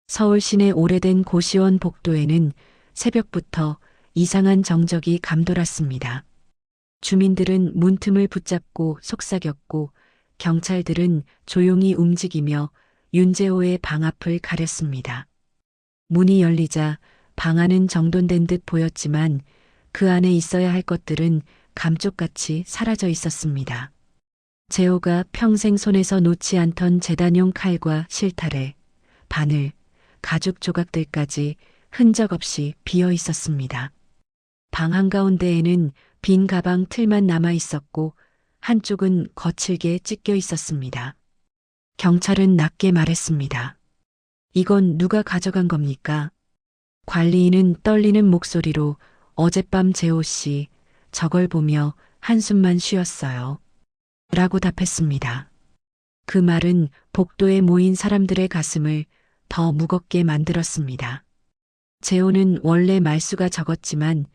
서울 시내 오래된 고시원 복도에는 새벽부터 이상한 정적이 감돌았습니다. 주민들은 문틈을 붙잡고 속삭였고 경찰들은 조용히 움직이며 윤재호의 방 앞을 가렸습니다. 문이 열리자 방 안은 정돈된 듯 보였지만 그 안에 있어야 할 것들은 감쪽같이 사라져 있었습니다. 재호가 평생 손에서 놓지 않던 재단용 칼과 실타래, 바늘, 가죽 조각들까지 흔적 없이 비어 있었습니다. 방 한가운데에는 빈 가방 틀만 남아 있었고 한쪽은 거칠게 찢겨 있었습니다. 경찰은 낮게 말했습니다. 이건 누가 가져간 겁니까? 관리인은 떨리는 목소리로 어젯밤 재호 씨, 저걸 보며 한숨만 쉬었어요. 라고 답했습니다. 그 말은 복도에 모인 사람들의 가슴을 더 무겁게 만들었습니다. 재호는 원래 말수가 적었지만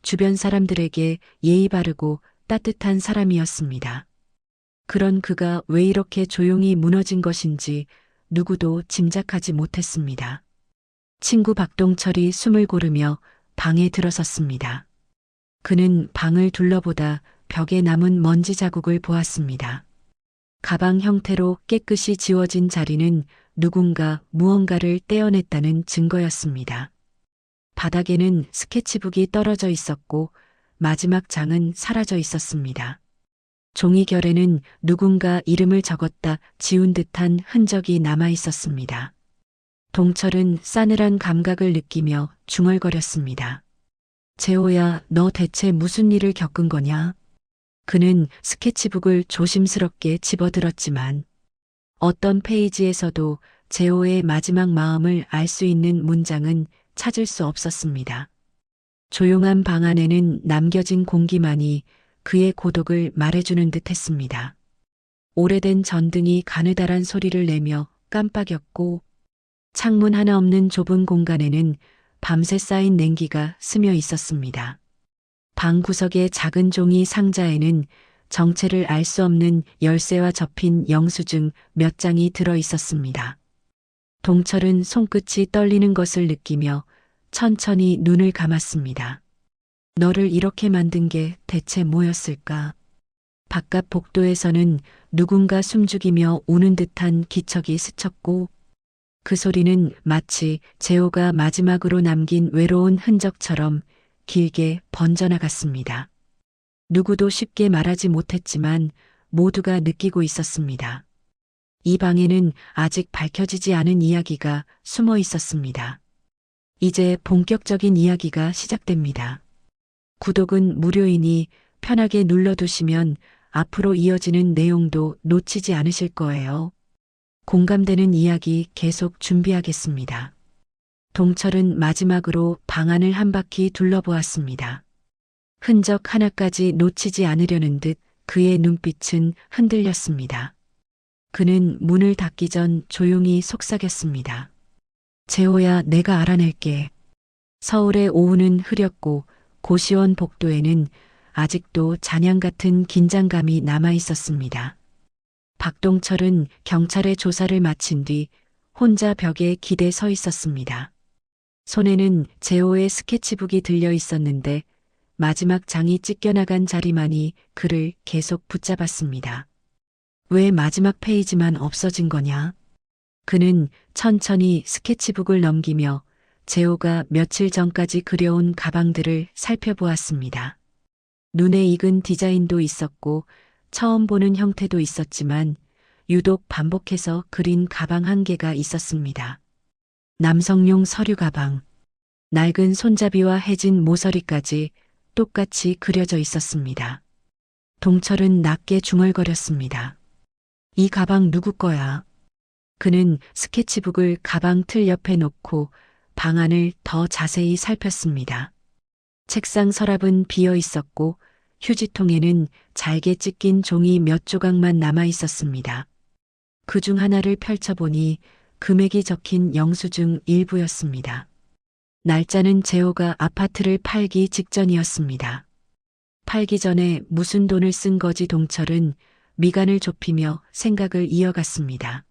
주변 사람들에게 예의 바르고 따뜻한 사람이었습니다. 그런 그가 왜 이렇게 조용히 무너진 것인지 누구도 짐작하지 못했습니다. 친구 박동철이 숨을 고르며 방에 들어섰습니다. 그는 방을 둘러보다 벽에 남은 먼지 자국을 보았습니다. 가방 형태로 깨끗이 지워진 자리는 누군가 무언가를 떼어냈다는 증거였습니다. 바닥에는 스케치북이 떨어져 있었고 마지막 장은 사라져 있었습니다. 종이 결에는 누군가 이름을 적었다 지운 듯한 흔적이 남아 있었습니다. 동철은 싸늘한 감각을 느끼며 중얼거렸습니다. 재호야, 너 대체 무슨 일을 겪은 거냐? 그는 스케치북을 조심스럽게 집어들었지만 어떤 페이지에서도 재호의 마지막 마음을 알 수 있는 문장은 찾을 수 없었습니다. 조용한 방 안에는 남겨진 공기만이 그의 고독을 말해주는 듯 했습니다. 오래된 전등이 가느다란 소리를 내며 깜빡였고 창문 하나 없는 좁은 공간에는 밤새 쌓인 냉기가 스며 있었습니다. 방 구석의 작은 종이 상자에는 정체를 알 수 없는 열쇠와 접힌 영수증 몇 장이 들어 있었습니다. 동철은 손끝이 떨리는 것을 느끼며 천천히 눈을 감았습니다. 너를 이렇게 만든 게 대체 뭐였을까? 바깥 복도에서는 누군가 숨죽이며 우는 듯한 기척이 스쳤고 그 소리는 마치 재호가 마지막으로 남긴 외로운 흔적처럼 길게 번져나갔습니다. 누구도 쉽게 말하지 못했지만 모두가 느끼고 있었습니다. 이 방에는 아직 밝혀지지 않은 이야기가 숨어 있었습니다. 이제 본격적인 이야기가 시작됩니다. 구독은 무료이니 편하게 눌러두시면 앞으로 이어지는 내용도 놓치지 않으실 거예요. 공감되는 이야기 계속 준비하겠습니다. 동철은 마지막으로 방 안을 한 바퀴 둘러보았습니다. 흔적 하나까지 놓치지 않으려는 듯 그의 눈빛은 흔들렸습니다. 그는 문을 닫기 전 조용히 속삭였습니다. 재호야, 내가 알아낼게. 서울의 오후는 흐렸고 고시원 복도에는 아직도 잔향 같은 긴장감이 남아 있었습니다. 박동철은 경찰의 조사를 마친 뒤 혼자 벽에 기대 서 있었습니다. 손에는 재호의 스케치북이 들려 있었는데 마지막 장이 찢겨나간 자리만이 그를 계속 붙잡았습니다. 왜 마지막 페이지만 없어진 거냐? 그는 천천히 스케치북을 넘기며 재호가 며칠 전까지 그려온 가방들을 살펴보았습니다. 눈에 익은 디자인도 있었고 처음 보는 형태도 있었지만 유독 반복해서 그린 가방 한 개가 있었습니다. 남성용 서류 가방, 낡은 손잡이와 해진 모서리까지 똑같이 그려져 있었습니다. 동철은 낮게 중얼거렸습니다. 이 가방 누구 거야? 그는 스케치북을 가방 틀 옆에 놓고 방 안을 더 자세히 살폈습니다. 책상 서랍은 비어 있었고 휴지통에는 잘게 찢긴 종이 몇 조각만 남아 있었습니다. 그 중 하나를 펼쳐보니 금액이 적힌 영수증 일부였습니다. 날짜는 재호가 아파트를 팔기 직전이었습니다. 팔기 전에 무슨 돈을 쓴 거지? 동철은 미간을 좁히며 생각을 이어갔습니다.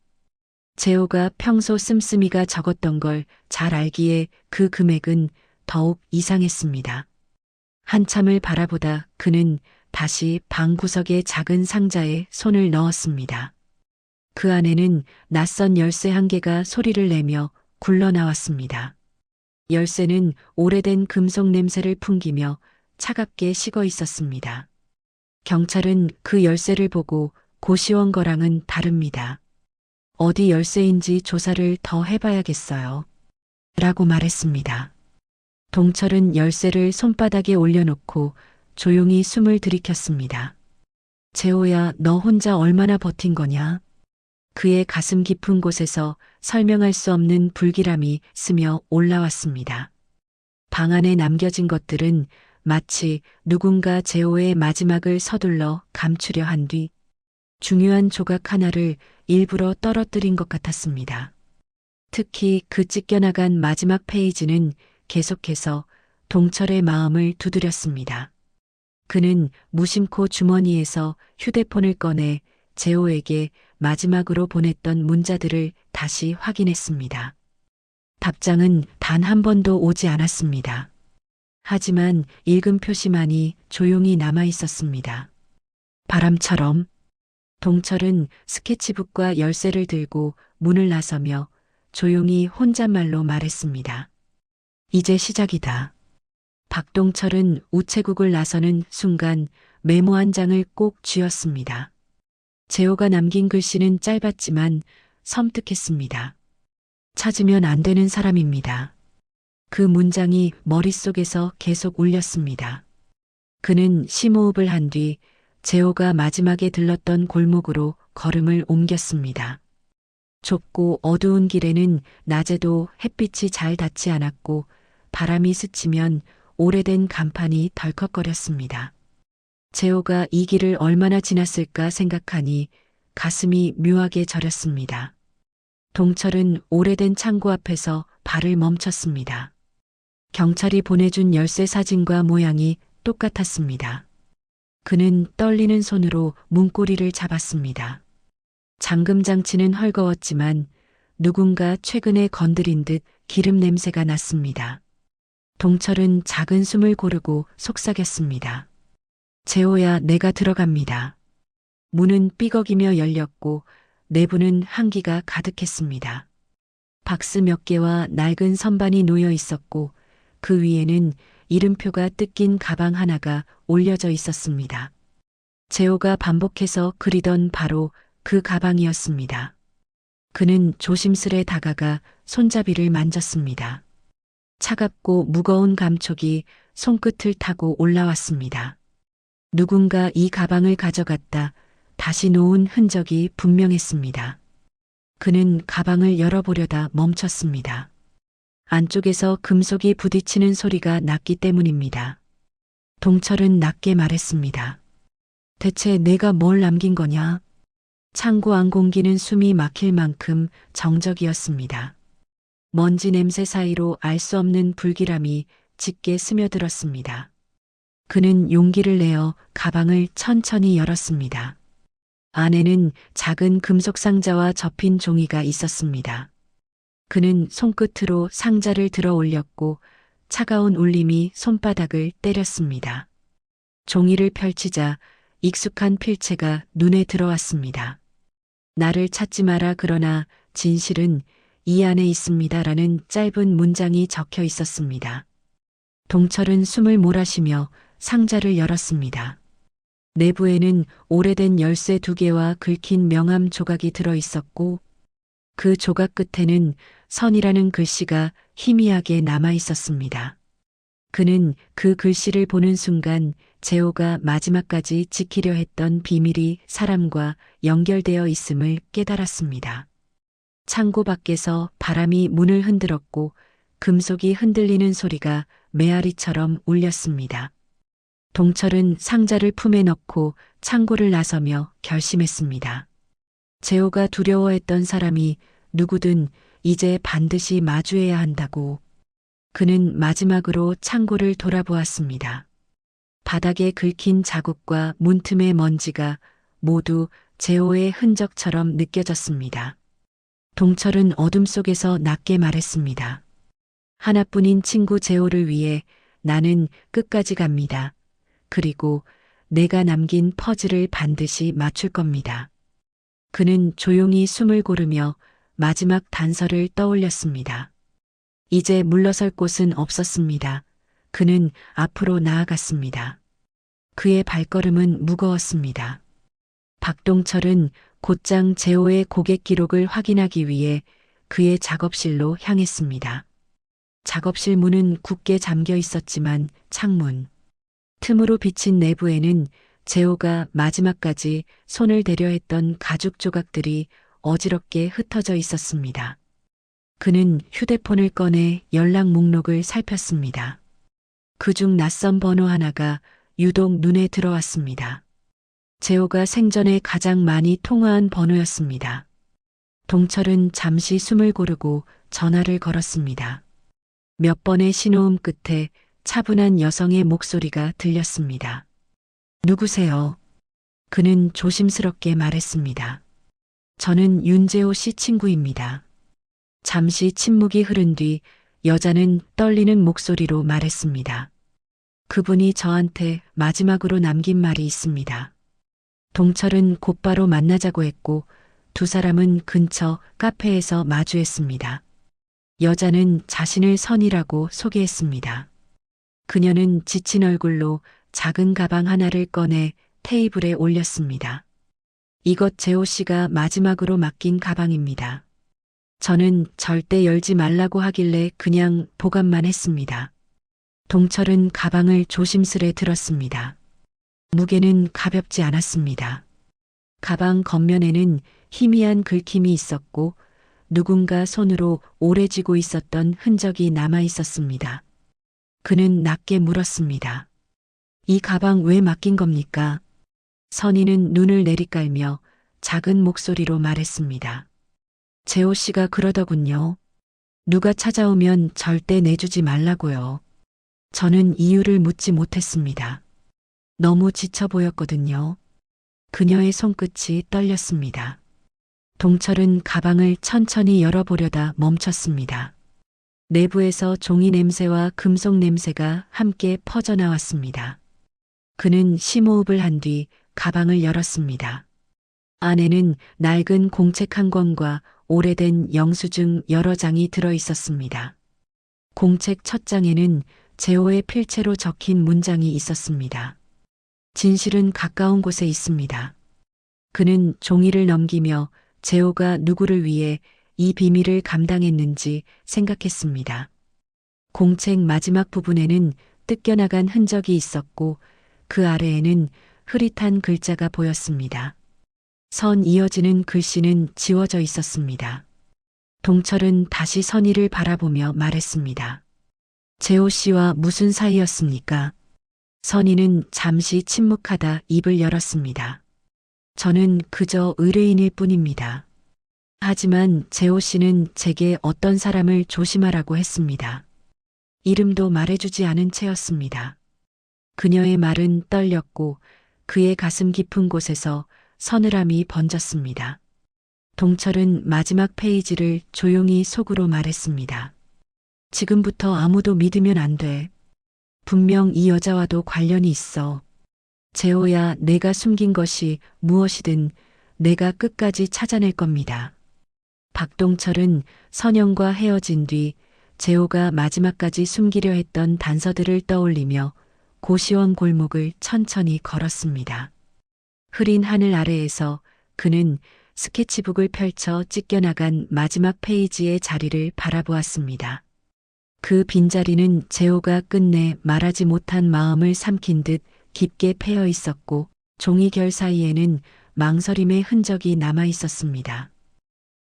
재호가 평소 씀씀이가 적었던 걸 잘 알기에 그 금액은 더욱 이상했습니다. 한참을 바라보다 그는 다시 방 구석의 작은 상자에 손을 넣었습니다. 그 안에는 낯선 열쇠 한 개가 소리를 내며 굴러나왔습니다. 열쇠는 오래된 금속 냄새를 풍기며 차갑게 식어 있었습니다. 경찰은 그 열쇠를 보고 고시원 거랑은 다릅니다. 어디 열쇠인지 조사를 더 해봐야겠어요. 라고 말했습니다. 동철은 열쇠를 손바닥에 올려놓고 조용히 숨을 들이켰습니다. 재호야, 너 혼자 얼마나 버틴 거냐? 그의 가슴 깊은 곳에서 설명할 수 없는 불길함이 스며 올라왔습니다. 방 안에 남겨진 것들은 마치 누군가 재호의 마지막을 서둘러 감추려 한 뒤 중요한 조각 하나를 일부러 떨어뜨린 것 같았습니다. 특히 그 찢겨나간 마지막 페이지는 계속해서 동철의 마음을 두드렸습니다. 그는 무심코 주머니에서 휴대폰을 꺼내 재호에게 마지막으로 보냈던 문자들을 다시 확인했습니다. 답장은 단 한 번도 오지 않았습니다. 하지만 읽은 표시만이 조용히 남아 있었습니다. 바람처럼. 동철은 스케치북과 열쇠를 들고 문을 나서며 조용히 혼잣말로 말했습니다. 이제 시작이다. 박동철은 우체국을 나서는 순간 메모 한 장을 꼭 쥐었습니다. 재호가 남긴 글씨는 짧았지만 섬뜩했습니다. 찾으면 안 되는 사람입니다. 그 문장이 머릿속에서 계속 울렸습니다. 그는 심호흡을 한 뒤 재호가 마지막에 들렀던 골목으로 걸음을 옮겼습니다. 좁고 어두운 길에는 낮에도 햇빛이 잘 닿지 않았고 바람이 스치면 오래된 간판이 덜컥거렸습니다. 재호가 이 길을 얼마나 지났을까 생각하니 가슴이 묘하게 저렸습니다. 동철은 오래된 창고 앞에서 발을 멈췄습니다. 경찰이 보내준 열쇠 사진과 모양이 똑같았습니다. 그는 떨리는 손으로 문고리를 잡았습니다. 잠금 장치는 헐거웠지만 누군가 최근에 건드린 듯 기름 냄새가 났습니다. 동철은 작은 숨을 고르고 속삭였습니다. 재호야, 내가 들어갑니다. 문은 삐걱이며 열렸고 내부는 한기가 가득했습니다. 박스 몇 개와 낡은 선반이 놓여 있었고 그 위에는 이름표가 뜯긴 가방 하나가 올려져 있었습니다. 재호가 반복해서 그리던 바로 그 가방이었습니다. 그는 조심스레 다가가 손잡이를 만졌습니다. 차갑고 무거운 감촉이 손끝을 타고 올라왔습니다. 누군가 이 가방을 가져갔다 다시 놓은 흔적이 분명했습니다. 그는 가방을 열어보려다 멈췄습니다. 안쪽에서 금속이 부딪히는 소리가 났기 때문입니다. 동철은 낮게 말했습니다. 대체 내가 뭘 남긴 거냐? 창고 안 공기는 숨이 막힐 만큼 정적이었습니다. 먼지 냄새 사이로 알 수 없는 불길함이 짙게 스며들었습니다. 그는 용기를 내어 가방을 천천히 열었습니다. 안에는 작은 금속 상자와 접힌 종이가 있었습니다. 그는 손끝으로 상자를 들어 올렸고 차가운 울림이 손바닥을 때렸습니다. 종이를 펼치자 익숙한 필체가 눈에 들어왔습니다. 나를 찾지 마라 그러나 진실은 이 안에 있습니다라는 짧은 문장이 적혀 있었습니다. 동철은 숨을 몰아쉬며 상자를 열었습니다. 내부에는 오래된 열쇠 2개와 긁힌 명함 조각이 들어 있었고 그 조각 끝에는 선이라는 글씨가 희미하게 남아 있었습니다. 그는 그 글씨를 보는 순간 재호가 마지막까지 지키려 했던 비밀이 사람과 연결되어 있음을 깨달았습니다. 창고 밖에서 바람이 문을 흔들었고 금속이 흔들리는 소리가 메아리처럼 울렸습니다. 동철은 상자를 품에 넣고 창고를 나서며 결심했습니다. 재호가 두려워했던 사람이 누구든 이제 반드시 마주해야 한다고. 그는 마지막으로 창고를 돌아보았습니다. 바닥에 긁힌 자국과 문틈의 먼지가 모두 재호의 흔적처럼 느껴졌습니다. 동철은 어둠 속에서 낮게 말했습니다. 하나뿐인 친구 재호를 위해 나는 끝까지 갑니다. 그리고 내가 남긴 퍼즐을 반드시 맞출 겁니다. 그는 조용히 숨을 고르며 마지막 단서를 떠올렸습니다. 이제 물러설 곳은 없었습니다. 그는 앞으로 나아갔습니다. 그의 발걸음은 무거웠습니다. 박동철은 곧장 재호의 고객 기록을 확인하기 위해 그의 작업실로 향했습니다. 작업실 문은 굳게 잠겨 있었지만 창문 틈으로 비친 내부에는 재호가 마지막까지 손을 대려 했던 가죽 조각들이 어지럽게 흩어져 있었습니다. 그는 휴대폰을 꺼내 연락 목록을 살폈습니다. 그중 낯선 번호 하나가 유독 눈에 들어왔습니다. 재호가 생전에 가장 많이 통화한 번호였습니다. 동철은 잠시 숨을 고르고 전화를 걸었습니다. 몇 번의 신호음 끝에 차분한 여성의 목소리가 들렸습니다. 누구세요? 그는 조심스럽게 말했습니다. 저는 윤재호 씨 친구입니다. 잠시 침묵이 흐른 뒤 여자는 떨리는 목소리로 말했습니다. 그분이 저한테 마지막으로 남긴 말이 있습니다. 동철은 곧바로 만나자고 했고 두 사람은 근처 카페에서 마주했습니다. 여자는 자신을 선이라고 소개했습니다. 그녀는 지친 얼굴로 작은 가방 하나를 꺼내 테이블에 올렸습니다. 이것 재호 씨가 마지막으로 맡긴 가방입니다. 저는 절대 열지 말라고 하길래 그냥 보관만 했습니다. 동철은 가방을 조심스레 들었습니다. 무게는 가볍지 않았습니다. 가방 겉면에는 희미한 긁힘이 있었고 누군가 손으로 오래 쥐고 있었던 흔적이 남아 있었습니다. 그는 낮게 물었습니다. 이 가방 왜 맡긴 겁니까? 선희는 눈을 내리깔며 작은 목소리로 말했습니다. 재호 씨가 그러더군요. 누가 찾아오면 절대 내주지 말라고요. 저는 이유를 묻지 못했습니다. 너무 지쳐 보였거든요. 그녀의 손끝이 떨렸습니다. 동철은 가방을 천천히 열어보려다 멈췄습니다. 내부에서 종이 냄새와 금속 냄새가 함께 퍼져나왔습니다. 그는 심호흡을 한 뒤 가방을 열었습니다. 안에는 낡은 공책 한 권과 오래된 영수증 여러 장이 들어 있었습니다. 공책 첫 장에는 재호의 필체로 적힌 문장이 있었습니다. 진실은 가까운 곳에 있습니다. 그는 종이를 넘기며 재호가 누구를 위해 이 비밀을 감당했는지 생각했습니다. 공책 마지막 부분에는 뜯겨나간 흔적이 있었고 그 아래에는 흐릿한 글자가 보였습니다. 선 이어지는 글씨는 지워져 있었습니다. 동철은 다시 선희를 바라보며 말했습니다. 재호 씨와 무슨 사이였습니까? 선희는 잠시 침묵하다 입을 열었습니다. 저는 그저 의뢰인일 뿐입니다. 하지만 재호 씨는 제게 어떤 사람을 조심하라고 했습니다. 이름도 말해주지 않은 채였습니다. 그녀의 말은 떨렸고 그의 가슴 깊은 곳에서 서늘함이 번졌습니다. 동철은 마지막 페이지를 조용히 속으로 말했습니다. 지금부터 아무도 믿으면 안 돼. 분명 이 여자와도 관련이 있어. 재호야, 내가 숨긴 것이 무엇이든 내가 끝까지 찾아낼 겁니다. 박동철은 선영과 헤어진 뒤 재호가 마지막까지 숨기려 했던 단서들을 떠올리며 고시원 골목을 천천히 걸었습니다. 흐린 하늘 아래에서 그는 스케치북을 펼쳐 찢겨나간 마지막 페이지의 자리를 바라보았습니다. 그 빈자리는 재호가 끝내 말하지 못한 마음을 삼킨 듯 깊게 패여 있었고 종이 결 사이에는 망설임의 흔적이 남아 있었습니다.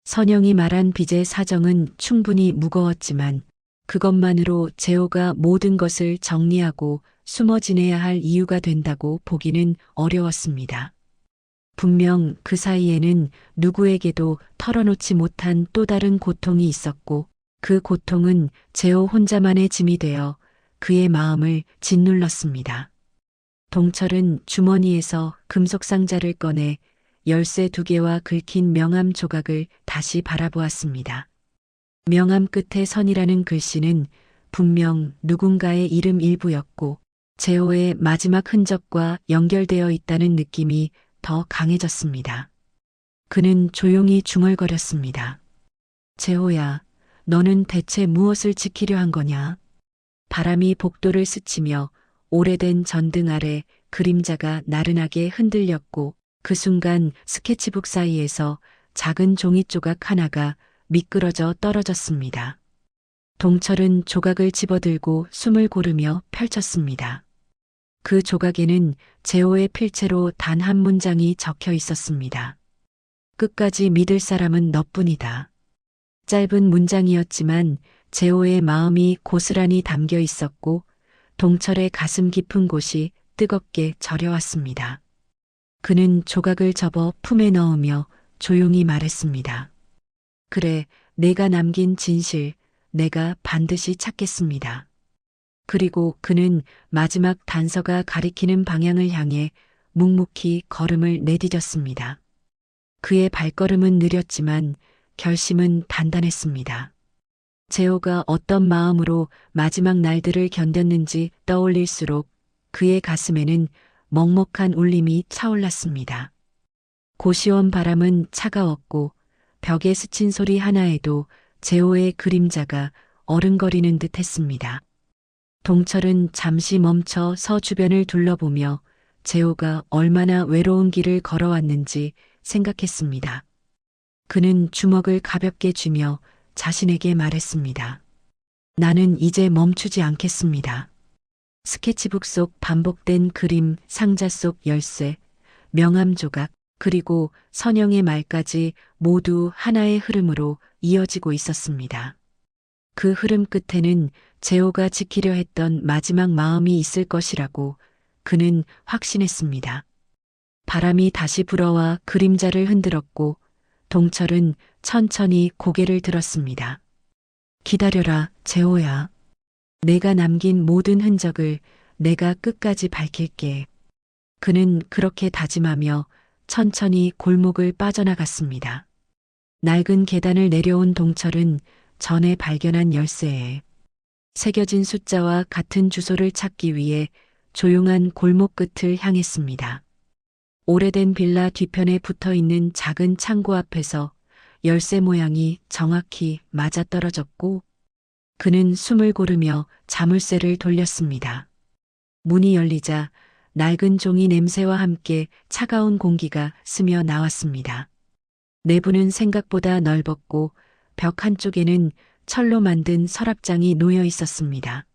선영이 말한 빚의 사정은 충분히 무거웠지만 그것만으로 재호가 모든 것을 정리하고 숨어 지내야 할 이유가 된다고 보기는 어려웠습니다. 분명 그 사이에는 누구에게도 털어놓지 못한 또 다른 고통이 있었고 그 고통은 재호 혼자만의 짐이 되어 그의 마음을 짓눌렀습니다. 동철은 주머니에서 금속 상자를 꺼내 열쇠 2개와 긁힌 명함 조각을 다시 바라보았습니다. 명함 끝에 선이라는 글씨는 분명 누군가의 이름 일부였고 재호의 마지막 흔적과 연결되어 있다는 느낌이 더 강해졌습니다. 그는 조용히 중얼거렸습니다. 재호야, 너는 대체 무엇을 지키려 한 거냐? 바람이 복도를 스치며 오래된 전등 아래 그림자가 나른하게 흔들렸고 그 순간 스케치북 사이에서 작은 종이 조각 하나가 미끄러져 떨어졌습니다. 동철은 조각을 집어들고 숨을 고르며 펼쳤습니다. 그 조각에는 재호의 필체로 단 한 문장이 적혀 있었습니다. 끝까지 믿을 사람은 너뿐이다. 짧은 문장이었지만 재호의 마음이 고스란히 담겨 있었고 동철의 가슴 깊은 곳이 뜨겁게 저려왔습니다. 그는 조각을 접어 품에 넣으며 조용히 말했습니다. 그래, 내가 남긴 진실, 내가 반드시 찾겠습니다. 그리고 그는 마지막 단서가 가리키는 방향을 향해 묵묵히 걸음을 내디뎠습니다. 그의 발걸음은 느렸지만 결심은 단단했습니다. 재호가 어떤 마음으로 마지막 날들을 견뎠는지 떠올릴수록 그의 가슴에는 먹먹한 울림이 차올랐습니다. 고시원 바람은 차가웠고 벽에 스친 소리 하나에도 재호의 그림자가 어른거리는 듯 했습니다. 동철은 잠시 멈춰 서 주변을 둘러보며 재호가 얼마나 외로운 길을 걸어왔는지 생각했습니다. 그는 주먹을 가볍게 쥐며 자신에게 말했습니다. 나는 이제 멈추지 않겠습니다. 스케치북 속 반복된 그림, 상자 속 열쇠, 명함 조각, 그리고 선영의 말까지 모두 하나의 흐름으로 이어지고 있었습니다. 그 흐름 끝에는 재호가 지키려 했던 마지막 마음이 있을 것이라고 그는 확신했습니다. 바람이 다시 불어와 그림자를 흔들었고 동철은 천천히 고개를 들었습니다. 기다려라, 재호야. 내가 남긴 모든 흔적을 내가 끝까지 밝힐게. 그는 그렇게 다짐하며 천천히 골목을 빠져나갔습니다. 낡은 계단을 내려온 동철은 전에 발견한 열쇠에 새겨진 숫자와 같은 주소를 찾기 위해 조용한 골목 끝을 향했습니다. 오래된 빌라 뒤편에 붙어 있는 작은 창고 앞에서 열쇠 모양이 정확히 맞아떨어졌고 그는 숨을 고르며 자물쇠를 돌렸습니다. 문이 열리자 낡은 종이 냄새와 함께 차가운 공기가 스며 나왔습니다. 내부는 생각보다 넓었고 벽 한쪽에는 철로 만든 서랍장이 놓여 있었습니다.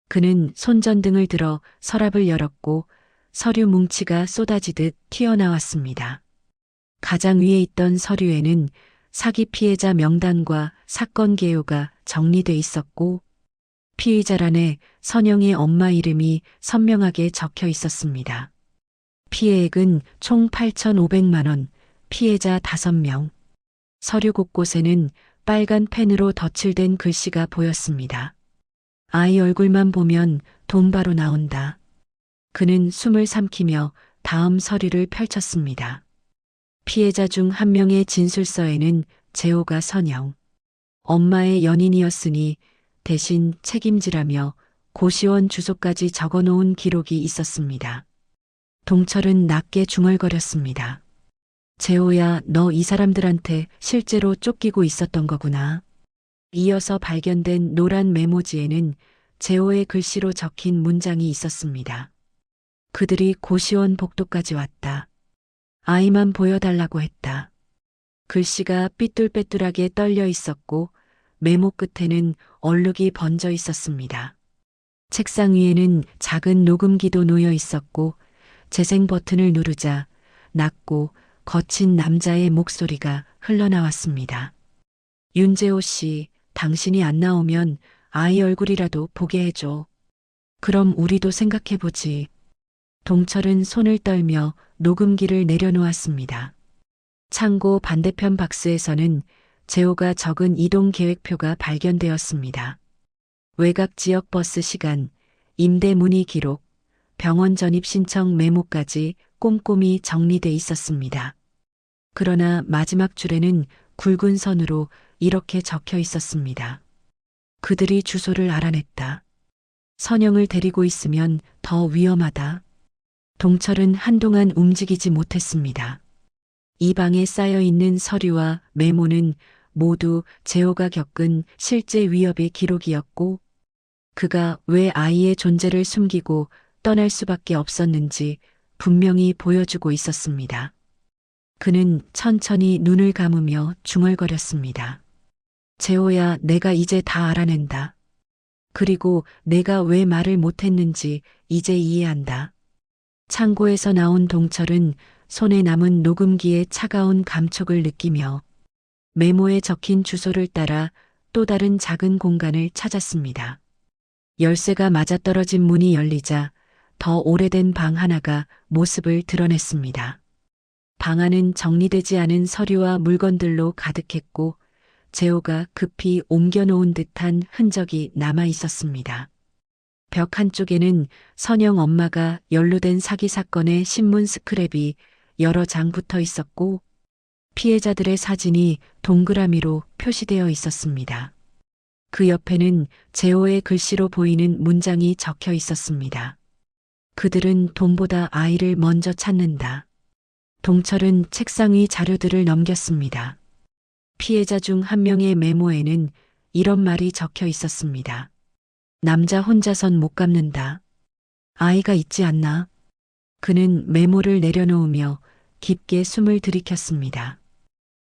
그는 손전등을 들어 서랍을 열었고 서류 뭉치가 쏟아지듯 튀어나왔습니다. 가장 위에 있던 서류에는 사기 피해자 명단과 사건 개요가 정리돼 있었고 피의자란에 선영의 엄마 이름이 선명하게 적혀 있었습니다. 피해액은 총 8,500만 원, 피해자 5명. 서류 곳곳에는 빨간 펜으로 덧칠된 글씨가 보였습니다. 아이 얼굴만 보면 돈 바로 나온다. 그는 숨을 삼키며 다음 서류를 펼쳤습니다. 피해자 중 한 명의 진술서에는 재호가 선영, 엄마의 연인이었으니 대신 책임지라며 고시원 주소까지 적어놓은 기록이 있었습니다. 동철은 낮게 중얼거렸습니다. 재호야, 너 이 사람들한테 실제로 쫓기고 있었던 거구나. 이어서 발견된 노란 메모지에는 재호의 글씨로 적힌 문장이 있었습니다. 그들이 고시원 복도까지 왔다. 아이만 보여달라고 했다. 글씨가 삐뚤빼뚤하게 떨려 있었고 메모 끝에는 얼룩이 번져 있었습니다. 책상 위에는 작은 녹음기도 놓여 있었고 재생 버튼을 누르자 낮고 거친 남자의 목소리가 흘러나왔습니다. 윤재호 씨, 당신이 안 나오면 아이 얼굴이라도 보게 해줘. 그럼 우리도 생각해보지. 동철은 손을 떨며 녹음기를 내려놓았습니다. 창고 반대편 박스에서는 재호가 적은 이동 계획표가 발견되었습니다. 외곽 지역 버스 시간, 임대 문의 기록, 병원 전입 신청 메모까지 꼼꼼히 정리돼 있었습니다. 그러나 마지막 줄에는 굵은 선으로 이렇게 적혀 있었습니다. 그들이 주소를 알아냈다. 선영을 데리고 있으면 더 위험하다. 동철은 한동안 움직이지 못했습니다. 이 방에 쌓여 있는 서류와 메모는 모두 재호가 겪은 실제 위협의 기록이었고, 그가 왜 아이의 존재를 숨기고 떠날 수밖에 없었는지 분명히 보여주고 있었습니다. 그는 천천히 눈을 감으며 중얼거렸습니다. 재호야, 내가 이제 다 알아낸다. 그리고 내가 왜 말을 못했는지 이제 이해한다. 창고에서 나온 동철은 손에 남은 녹음기의 차가운 감촉을 느끼며 메모에 적힌 주소를 따라 또 다른 작은 공간을 찾았습니다. 열쇠가 맞아떨어진 문이 열리자 더 오래된 방 하나가 모습을 드러냈습니다. 방 안은 정리되지 않은 서류와 물건들로 가득했고 재호가 급히 옮겨놓은 듯한 흔적이 남아 있었습니다. 벽 한쪽에는 선영 엄마가 연루된 사기 사건의 신문 스크랩이 여러 장 붙어 있었고 피해자들의 사진이 동그라미로 표시되어 있었습니다. 그 옆에는 재호의 글씨로 보이는 문장이 적혀 있었습니다. 그들은 돈보다 아이를 먼저 찾는다. 동철은 책상 위 자료들을 넘겼습니다. 피해자 중 한 명의 메모에는 이런 말이 적혀 있었습니다. 남자 혼자선 못 갚는다. 아이가 있지 않나? 그는 메모를 내려놓으며 깊게 숨을 들이켰습니다.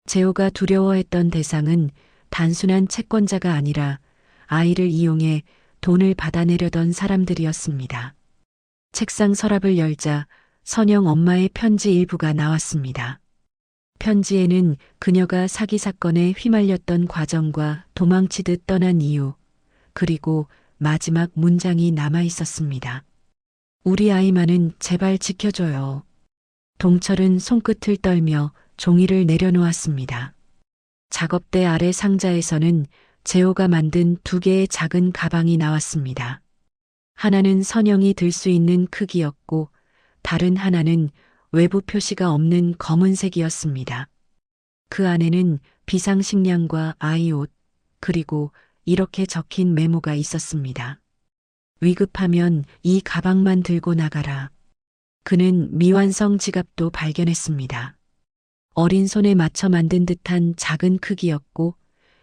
재호가 두려워했던 대상은 단순한 채권자가 아니라 아이를 이용해 돈을 받아내려던 사람들이었습니다. 책상 서랍을 열자 선영 엄마의 편지 일부가 나왔습니다. 편지에는 그녀가 사기 사건에 휘말렸던 과정과 도망치듯 떠난 이유, 그리고 마지막 문장이 남아 있었습니다. 우리 아이만은 제발 지켜줘요. 동철은 손끝을 떨며 종이를 내려놓았습니다. 작업대 아래 상자에서는 재호가 만든 두 개의 작은 가방이 나왔습니다. 하나는 선영이 들 수 있는 크기였고 다른 하나는 외부 표시가 없는 검은색이었습니다. 그 안에는 비상식량과 아이 옷, 그리고 이렇게 적힌 메모가 있었습니다. 위급하면 이 가방만 들고 나가라. 그는 미완성 지갑도 발견했습니다. 어린 손에 맞춰 만든 듯한 작은 크기였고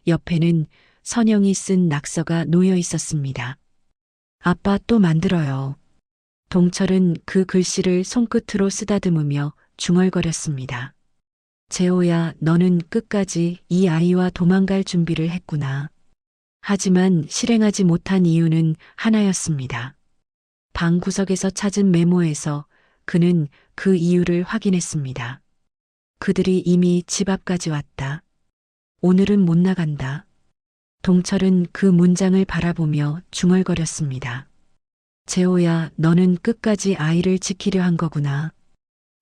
옆에는 선영이 쓴 낙서가 놓여 있었습니다. 아빠 또 만들어요. 동철은 그 글씨를 손끝으로 쓰다듬으며 중얼거렸습니다. 재호야, 너는 끝까지 이 아이와 도망갈 준비를 했구나. 하지만 실행하지 못한 이유는 하나였습니다. 방 구석에서 찾은 메모에서 그는 그 이유를 확인했습니다. 그들이 이미 집 앞까지 왔다. 오늘은 못 나간다. 동철은 그 문장을 바라보며 중얼거렸습니다. 재호야, 너는 끝까지 아이를 지키려 한 거구나.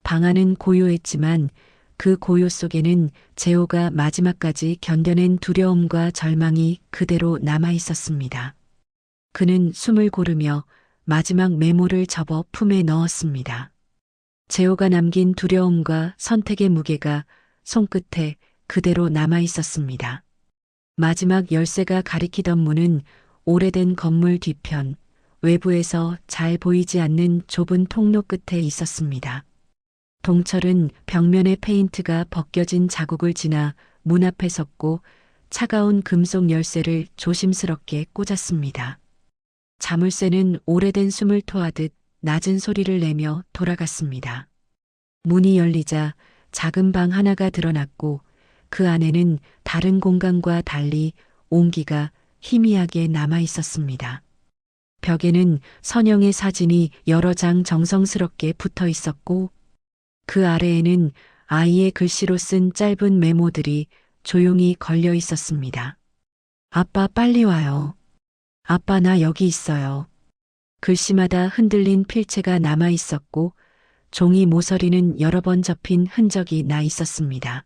방 안은 고요했지만 그 고요 속에는 재호가 마지막까지 견뎌낸 두려움과 절망이 그대로 남아 있었습니다. 그는 숨을 고르며 마지막 메모를 접어 품에 넣었습니다. 재호가 남긴 두려움과 선택의 무게가 손끝에 그대로 남아 있었습니다. 마지막 열쇠가 가리키던 문은 오래된 건물 뒤편, 외부에서 잘 보이지 않는 좁은 통로 끝에 있었습니다. 동철은 벽면의 페인트가 벗겨진 자국을 지나 문 앞에 섰고 차가운 금속 열쇠를 조심스럽게 꽂았습니다. 자물쇠는 오래된 숨을 토하듯 낮은 소리를 내며 돌아갔습니다. 문이 열리자 작은 방 하나가 드러났고 그 안에는 다른 공간과 달리 온기가 희미하게 남아 있었습니다. 벽에는 선영의 사진이 여러 장 정성스럽게 붙어 있었고 그 아래에는 아이의 글씨로 쓴 짧은 메모들이 조용히 걸려 있었습니다. 아빠 빨리 와요. 아빠 나 여기 있어요. 글씨마다 흔들린 필체가 남아 있었고 종이 모서리는 여러 번 접힌 흔적이 나 있었습니다.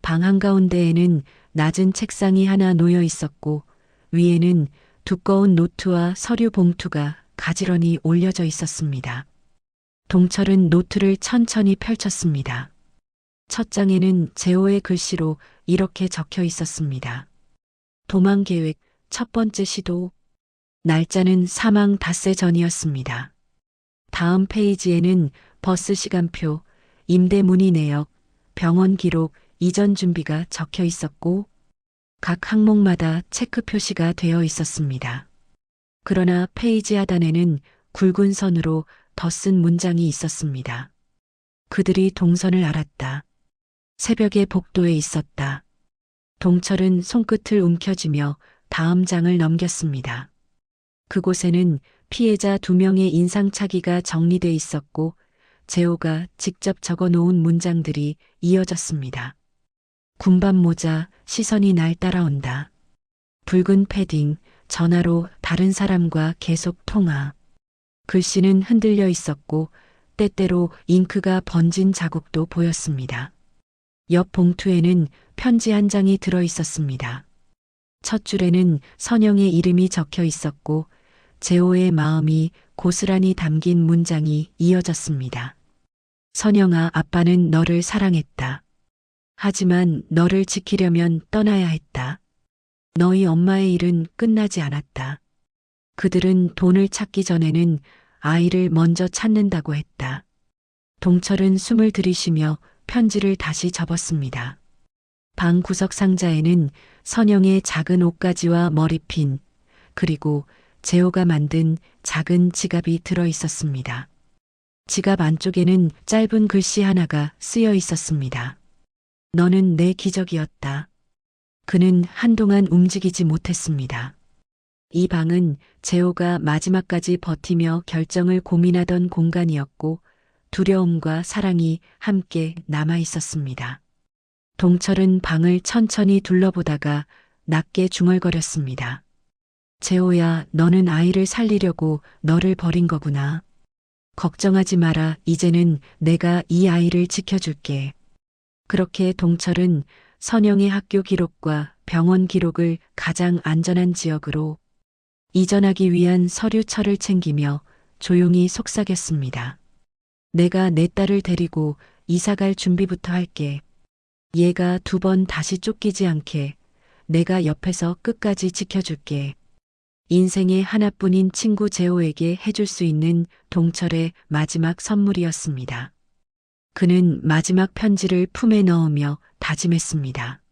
방 한가운데에는 낮은 책상이 하나 놓여 있었고 위에는 두꺼운 노트와 서류 봉투가 가지런히 올려져 있었습니다. 동철은 노트를 천천히 펼쳤습니다. 첫 장에는 재호의 글씨로 이렇게 적혀 있었습니다. 도망 계획 첫 번째 시도. 날짜는 사망 닷새 전이었습니다. 다음 페이지에는 버스 시간표, 임대 문의 내역, 병원 기록, 이전 준비가 적혀 있었고 각 항목마다 체크 표시가 되어 있었습니다. 그러나 페이지 하단에는 굵은 선으로 덧쓴 문장이 있었습니다. 그들이 동선을 알았다. 새벽에 복도에 있었다. 동철은 손끝을 움켜쥐며 다음 장을 넘겼습니다. 그곳에는 피해자 2명의 인상착의가 정리돼 있었고 재호가 직접 적어 놓은 문장들이 이어졌습니다. 군밤 모자, 시선이 날 따라온다. 붉은 패딩, 전화로 다른 사람과 계속 통화. 글씨는 흔들려 있었고 때때로 잉크가 번진 자국도 보였습니다. 옆 봉투에는 편지 한 장이 들어 있었습니다. 첫 줄에는 선영의 이름이 적혀 있었고 재호의 마음이 고스란히 담긴 문장이 이어졌습니다. 선영아, 아빠는 너를 사랑했다. 하지만 너를 지키려면 떠나야 했다. 너희 엄마의 일은 끝나지 않았다. 그들은 돈을 찾기 전에는 아이를 먼저 찾는다고 했다. 동철은 숨을 들이쉬며 편지를 다시 접었습니다. 방 구석 상자에는 선영의 작은 옷가지와 머리핀, 그리고 재호가 만든 작은 지갑이 들어 있었습니다. 지갑 안쪽에는 짧은 글씨 하나가 쓰여 있었습니다. 너는 내 기적이었다. 그는 한동안 움직이지 못했습니다. 이 방은 재호가 마지막까지 버티며 결정을 고민하던 공간이었고 두려움과 사랑이 함께 남아 있었습니다. 동철은 방을 천천히 둘러보다가 낮게 중얼거렸습니다. 재호야, 너는 아이를 살리려고 너를 버린 거구나. 걱정하지 마라. 이제는 내가 이 아이를 지켜줄게. 그렇게 동철은 선영의 학교 기록과 병원 기록을 가장 안전한 지역으로 이전하기 위한 서류철을 챙기며 조용히 속삭였습니다. 내가 내 딸을 데리고 이사갈 준비부터 할게. 얘가 2번 다시 쫓기지 않게 내가 옆에서 끝까지 지켜줄게. 인생의 하나뿐인 친구 재호에게 해줄 수 있는 동철의 마지막 선물이었습니다. 그는 마지막 편지를 품에 넣으며 다짐했습니다.